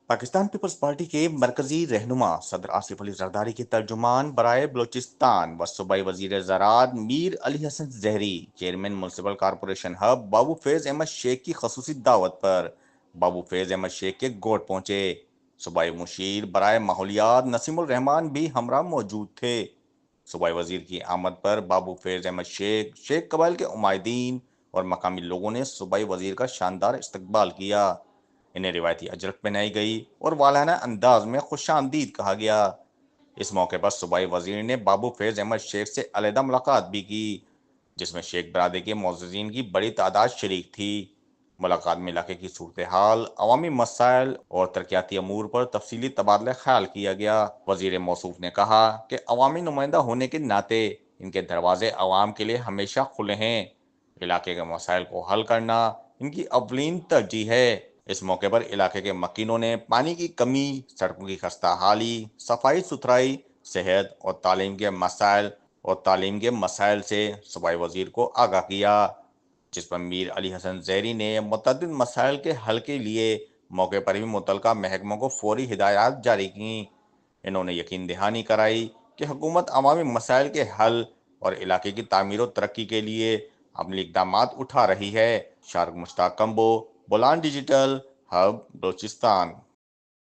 Pakistan Peoples party کے مرکزی رہنما صدر آصف علی زرداری کے ترجمان برائے بلوچستان و صوبائی وزیر زراعت میر علی حسن زہری چیئرمین میونسپل کارپوریشن ہب بابو فیض احمد شیخ کی خصوصی دعوت پر بابو فیض احمد شیخ کے گوٹھ پہنچے۔ صوبائی مشیر برائے ماحولیات نسیم الرحمان بھی ہمراہ موجود تھے۔ صوبائی وزیر کی آمد پر بابو فیض احمد شیخ قبائل کے عمائدین اور مقامی لوگوں نے صوبائی وزیر کا شاندار استقبال کیا۔ انہیں روایتی اجرت پہنائی گئی اور والہانہ انداز میں خوش آمدید کہا گیا۔ اس موقع پر صوبائی وزیر نے بابو فیض احمد شیخ سے علیحدہ ملاقات بھی کی، جس میں شیخ برادری کے معززین کی بڑی تعداد شریک تھی۔ ملاقات میں علاقے کی صورتحال، عوامی مسائل اور ترقیاتی امور پر تفصیلی تبادلہ خیال کیا گیا۔ وزیر موصوف نے کہا کہ عوامی نمائندہ ہونے کے ناطے ان کے دروازے عوام کے لیے ہمیشہ کھلے ہیں۔ علاقے کے مسائل کو حل کرنا ان کی اولین ترجیح ہے۔ اس موقع پر علاقے کے مکینوں نے پانی کی کمی، سڑکوں کی خستہ حالی، صفائی ستھرائی، صحت اور تعلیم کے مسائل سے صوبائی وزیر کو آگاہ کیا، جس پر میر علی حسن زہری نے متعدد مسائل کے حل کے لیے موقع پر ہی متعلقہ محکموں کو فوری ہدایات جاری کیں۔ انہوں نے یقین دہانی کرائی کہ حکومت عوامی مسائل کے حل اور علاقے کی تعمیر و ترقی کے لیے عملی اقدامات اٹھا رہی ہے۔ شارق مشتاق کمبو، بولان ڈیجیٹل ہب، بلوچستان۔